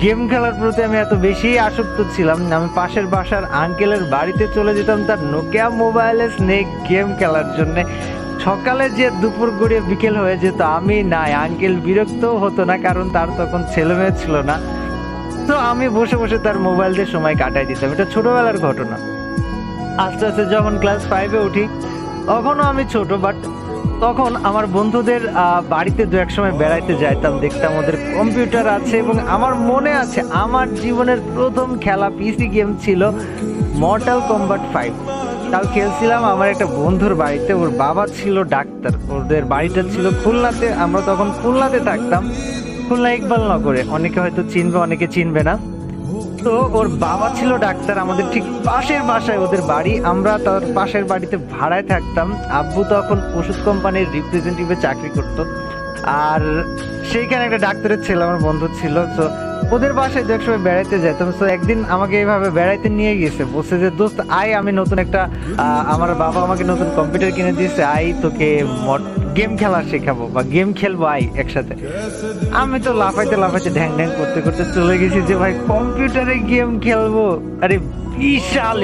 Game খেলার প্রতি আমি এত বেশি আসক্ত ছিলাম, আমি পাশের বাসার আঙ্কেলের বাড়িতে চলে যেতাম তার নোকিয়া মোবাইলে স্নেক গেম খেলার জন্য। সকালে যে দুপুর গড়িয়ে বিকেল হয়ে যেত আমি নাই, আঙ্কেল বিরক্ত হতো না কারণ তার তখন ছেলে মেয়ে ছিল না। তো আমি বসে বসে তার মোবাইল দিয়ে সময় কাটাই দিতাম। এটা ছোটবেলার ঘটনা। আস্তে আস্তে যখন ক্লাস 5-এ উঠি, তখনও আমি ছোট, বাট তখন আমার বন্ধুদের বাড়িতে দু এক সময় বেড়াইতে যাইতাম, দেখতাম ওদের কম্পিউটার আছে এবং আমার মনে আছে আমার জীবনের প্রথম খেলা পিসি গেম ছিল মর্টাল কম্বাট 5। তাও খেলছিলাম আমার একটা বন্ধুর বাড়িতে, ওর বাবা ছিল ডাক্তার, ওদের বাড়িটা ছিল খুলনাতে, আমরা তখন খুলনাতে থাকতাম, খুলনা ইকবাল নগরে। অনেকে হয়তো চিনবে, অনেকে চিনবে না। তো ওর বাবা ছিল ডাক্তার, আমাদের ঠিক পাশের বাসায় ওদের বাড়ি, আমরা তার পাশের বাড়িতে ভাড়ায় থাকতাম। আব্বু তখন ওষুধ কোম্পানির রিপ্রেজেন্টেটিভে চাকরি করতো, আর সেইখানে একটা ডাক্তারের ছেলে আমার বন্ধু ছিল। তো ওদের বাসায় যে এক সময় বেড়াইতে যেতাম। তো একদিন আমাকে এইভাবে বেড়াইতে নিয়ে গেছে, বলছে যে দোস্ত আয়, আমি নতুন একটা আমার বাবা আমাকে নতুন কম্পিউটার কিনে দিয়েছে, আই তোকে গেম খেলা শেখাবো বা গেম খেলবো, আই একসাথে। আমি তো লাফাইতে লাফাইতে ঢ্যাং ঢ্যাং করতে করতে চলে গেছি যে ভাই কম্পিউটারে গেম খেলবো। আরে বিশাল